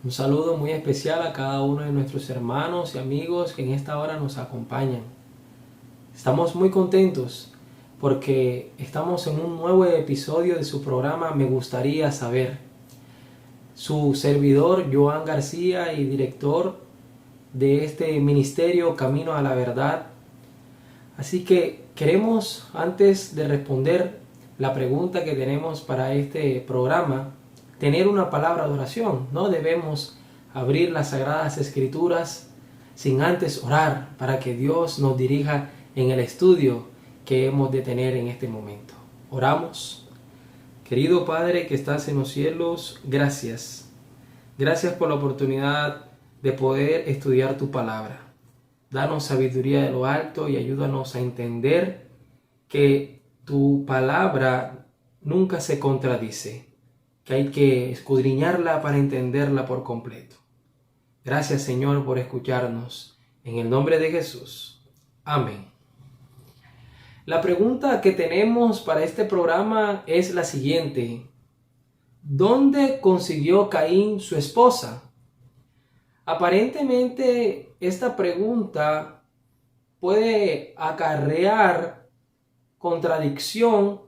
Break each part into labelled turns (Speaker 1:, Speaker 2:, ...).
Speaker 1: Un saludo muy especial a cada uno de nuestros hermanos y amigos que en esta hora nos acompañan. Estamos muy contentos porque estamos en un nuevo episodio de su programa Me Gustaría Saber. Su servidor, Joan García, y director de este ministerio Camino a la Verdad. Así que queremos, antes de responder la pregunta que tenemos para este programa, tener una palabra de oración. No debemos abrir las Sagradas Escrituras sin antes orar para que Dios nos dirija en el estudio que hemos de tener en este momento. Oramos. Querido Padre que estás en los cielos, gracias. Gracias por la oportunidad de poder estudiar tu palabra. Danos sabiduría de lo alto y ayúdanos a entender que tu palabra nunca se contradice, que hay que escudriñarla para entenderla por completo. Gracias, Señor, por escucharnos. En el nombre de Jesús. Amén. La pregunta que tenemos para este programa es la siguiente. ¿Dónde consiguió Caín su esposa? Aparentemente, esta pregunta puede acarrear contradicción.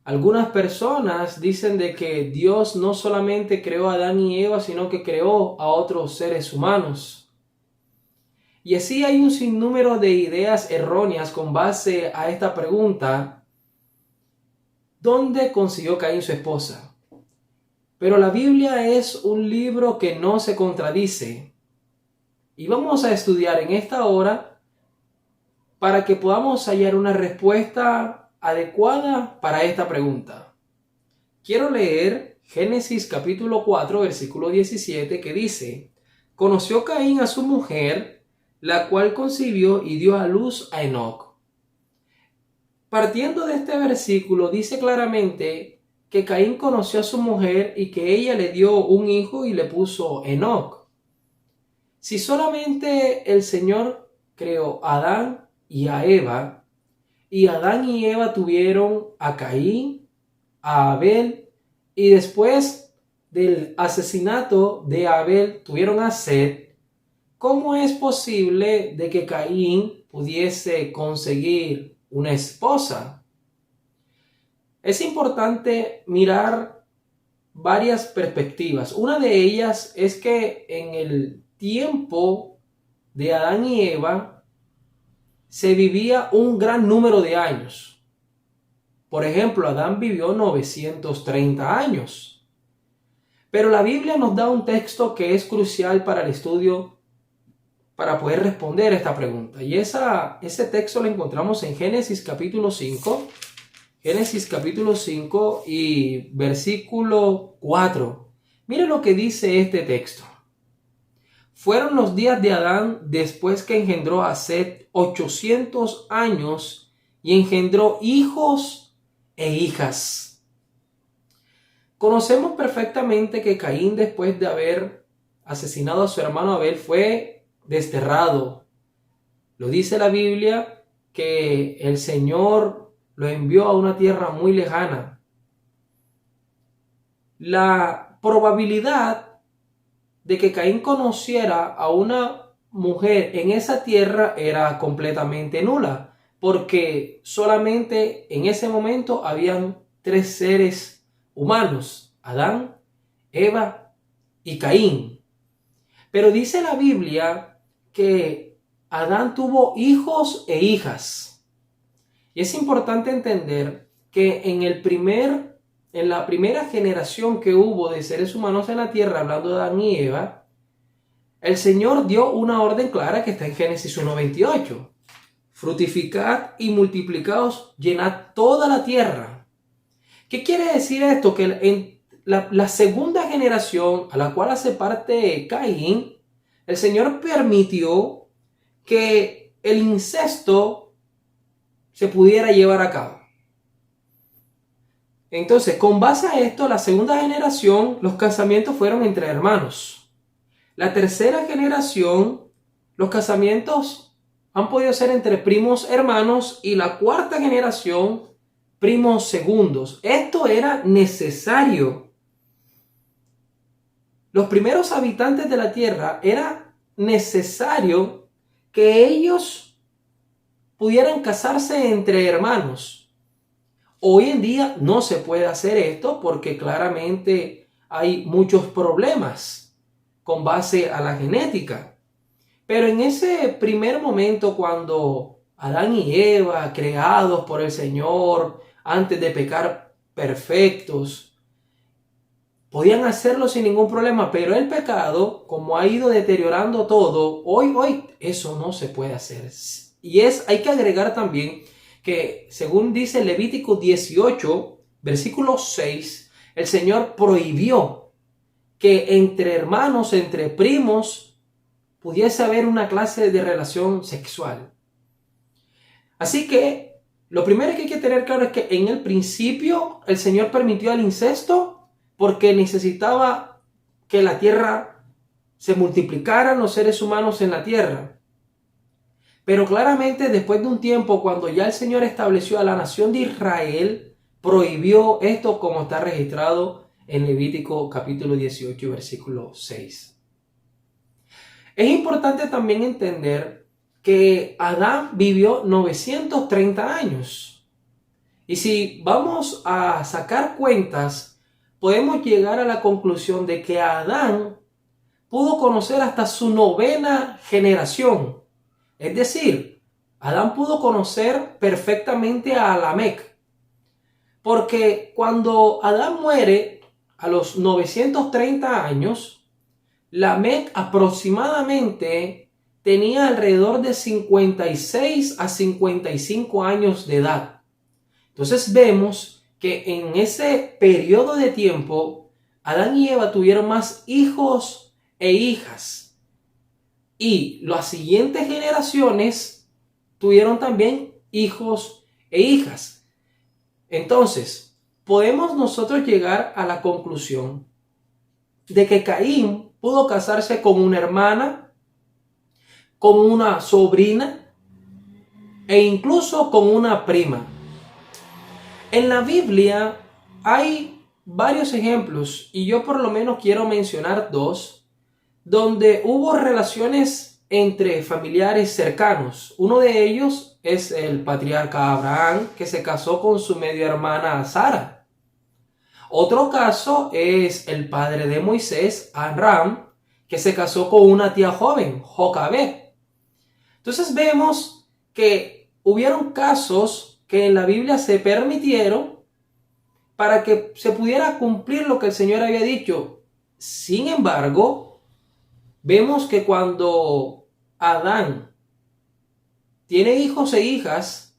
Speaker 1: Algunas personas dicen de que Dios no solamente creó a Adán y Eva, sino que creó a otros seres humanos. Y así hay un sinnúmero de ideas erróneas con base a esta pregunta. ¿Dónde consiguió Caín su esposa? Pero la Biblia es un libro que no se contradice. Y vamos a estudiar en esta hora para que podamos hallar una respuesta adecuada para esta pregunta. Quiero leer Génesis capítulo 4, versículo 17, que dice: Conoció Caín a su mujer, la cual concibió y dio a luz a Enoc. Partiendo de este versículo, dice claramente que Caín conoció a su mujer y que ella le dio un hijo y le puso Enoc. Si solamente el Señor creó a Adán y a Eva, y Adán y Eva tuvieron a Caín, a Abel, y después del asesinato de Abel tuvieron a Set, ¿cómo es posible de que Caín pudiese conseguir una esposa? Es importante mirar varias perspectivas. Una de ellas es que en el tiempo de Adán y Eva se vivía un gran número de años. Por ejemplo, Adán vivió 930 años. Pero la Biblia nos da un texto que es crucial para el estudio, para poder responder esta pregunta. Y ese texto lo encontramos en Génesis capítulo 5. Génesis capítulo 5 y versículo 4. Mire lo que dice este texto. Fueron los días de Adán después que engendró a Set 800 años y engendró hijos e hijas. Conocemos perfectamente que Caín, después de haber asesinado a su hermano Abel, fue desterrado. Lo dice la Biblia que el Señor lo envió a una tierra muy lejana. La probabilidad de que Caín conociera a una mujer en esa tierra era completamente nula, porque solamente en ese momento habían 3 seres humanos: Adán, Eva y Caín. Pero dice la Biblia que Adán tuvo hijos e hijas. Y es importante entender que en la primera generación que hubo de seres humanos en la tierra, hablando de Adán y Eva, el Señor dio una orden clara que está en Génesis 1:28. Fructificad y multiplicaos, llenad toda la tierra. ¿Qué quiere decir esto? Que en la segunda generación, a la cual hace parte Caín, el Señor permitió que el incesto se pudiera llevar a cabo. Entonces, con base a esto, la segunda generación, los casamientos fueron entre hermanos. La tercera generación, los casamientos han podido ser entre primos hermanos, y la cuarta generación, primos segundos. Esto era necesario. los primeros habitantes de la tierra era necesario que ellos pudieran casarse entre hermanos. Hoy en día no se puede hacer esto porque claramente hay muchos problemas con base a la genética. Pero en ese primer momento, cuando Adán y Eva, creados por el Señor, antes de pecar, perfectos, podían hacerlo sin ningún problema, pero el pecado, como ha ido deteriorando todo, hoy eso no se puede hacer. Y hay que agregar también que, según dice Levítico 18, versículo 6, el Señor prohibió que entre hermanos, entre primos, pudiese haber una clase de relación sexual. Así que lo primero que hay que tener claro es que en el principio el Señor permitió el incesto porque necesitaba que la tierra se multiplicaran los seres humanos en la tierra. Pero claramente después de un tiempo, cuando ya el Señor estableció a la nación de Israel, prohibió esto como está registrado en Levítico capítulo 18, versículo 6. Es importante también entender que Adán vivió 930 años. Y si vamos a sacar cuentas, podemos llegar a la conclusión de que Adán pudo conocer hasta su 9ª generación. Es decir, Adán pudo conocer perfectamente a Lamec. Porque cuando Adán muere a los 930 años, Lamec aproximadamente tenía alrededor de 56 a 55 años de edad. Entonces vemos que en ese periodo de tiempo, Adán y Eva tuvieron más hijos e hijas. Y las siguientes generaciones tuvieron también hijos e hijas. Entonces, podemos nosotros llegar a la conclusión de que Caín pudo casarse con una hermana, con una sobrina e incluso con una prima. En la Biblia hay varios ejemplos y yo por lo menos quiero mencionar 2 donde hubo relaciones entre familiares cercanos. Uno de ellos es el patriarca Abraham, que se casó con su media hermana Sara. Otro caso es el padre de Moisés, Amram, que se casó con una tía joven, Jocabed. Entonces vemos que hubieron casos que en la Biblia se permitieron para que se pudiera cumplir lo que el Señor había dicho. Sin embargo, vemos que cuando Adán tiene hijos e hijas,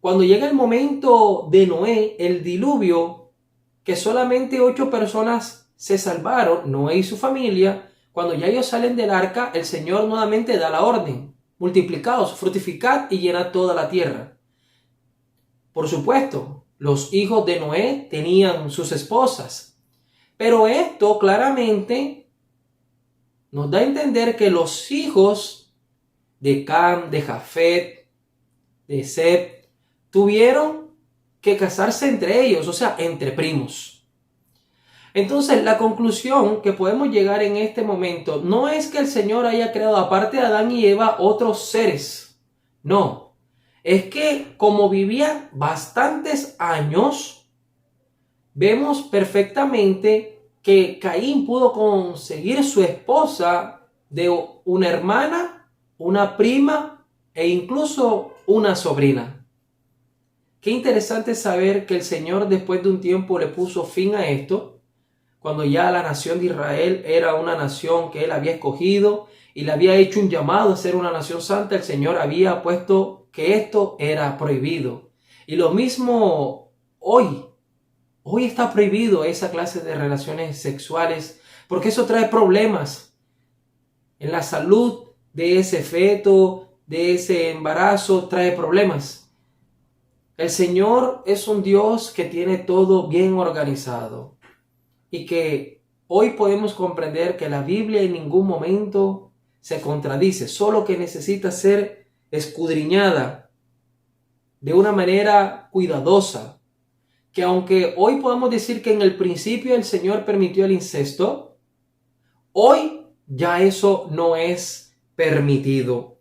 Speaker 1: cuando llega el momento de Noé, el diluvio, que solamente 8 personas se salvaron, Noé y su familia, cuando ya ellos salen del arca, el Señor nuevamente da la orden: multiplicaos, fructificad y llenad toda la tierra. Por supuesto, los hijos de Noé tenían sus esposas, pero esto claramente nos da a entender que los hijos de Cam, de Jafet, de Seb, tuvieron que casarse entre ellos, o sea, entre primos. Entonces, la conclusión que podemos llegar en este momento no es que el Señor haya creado, aparte de Adán y Eva, otros seres. No, es que como vivían bastantes años, vemos perfectamente que Caín pudo conseguir su esposa de una hermana, una prima e incluso una sobrina. Qué interesante saber que el Señor después de un tiempo le puso fin a esto, cuando ya la nación de Israel era una nación que Él había escogido y le había hecho un llamado a ser una nación santa. El Señor había puesto que esto era prohibido. Y lo mismo hoy. Hoy está prohibido esa clase de relaciones sexuales porque eso trae problemas en la salud de ese feto, de ese embarazo, trae problemas. El Señor es un Dios que tiene todo bien organizado y que hoy podemos comprender que la Biblia en ningún momento se contradice, solo que necesita ser escudriñada de una manera cuidadosa. Que aunque hoy podamos decir que en el principio el Señor permitió el incesto, Hoy ya eso no es permitido.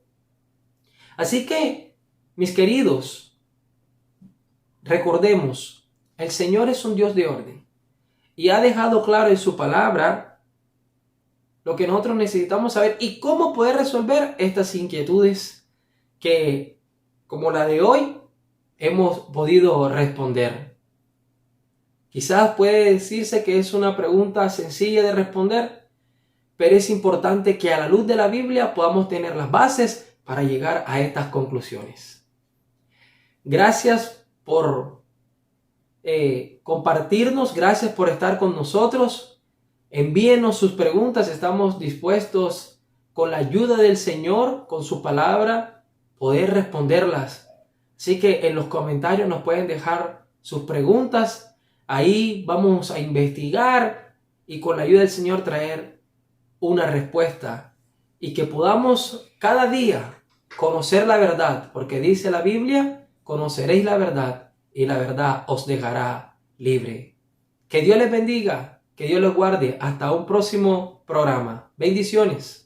Speaker 1: Así que, mis queridos, recordemos, el Señor es un Dios de orden y ha dejado claro en su palabra lo que nosotros necesitamos saber y cómo poder resolver estas inquietudes que, como la de hoy, hemos podido responder. Quizás puede decirse que es una pregunta sencilla de responder, pero es importante que a la luz de la Biblia podamos tener las bases para llegar a estas conclusiones. Gracias por compartirnos, gracias por estar con nosotros. Envíenos sus preguntas, estamos dispuestos con la ayuda del Señor, con su palabra, poder responderlas. Así que en los comentarios nos pueden dejar sus preguntas, ahí vamos a investigar y con la ayuda del Señor traer una respuesta y que podamos cada día conocer la verdad, porque dice la Biblia, conoceréis la verdad y la verdad os dejará libre. Que Dios les bendiga, que Dios los guarde. Hasta un próximo programa. Bendiciones.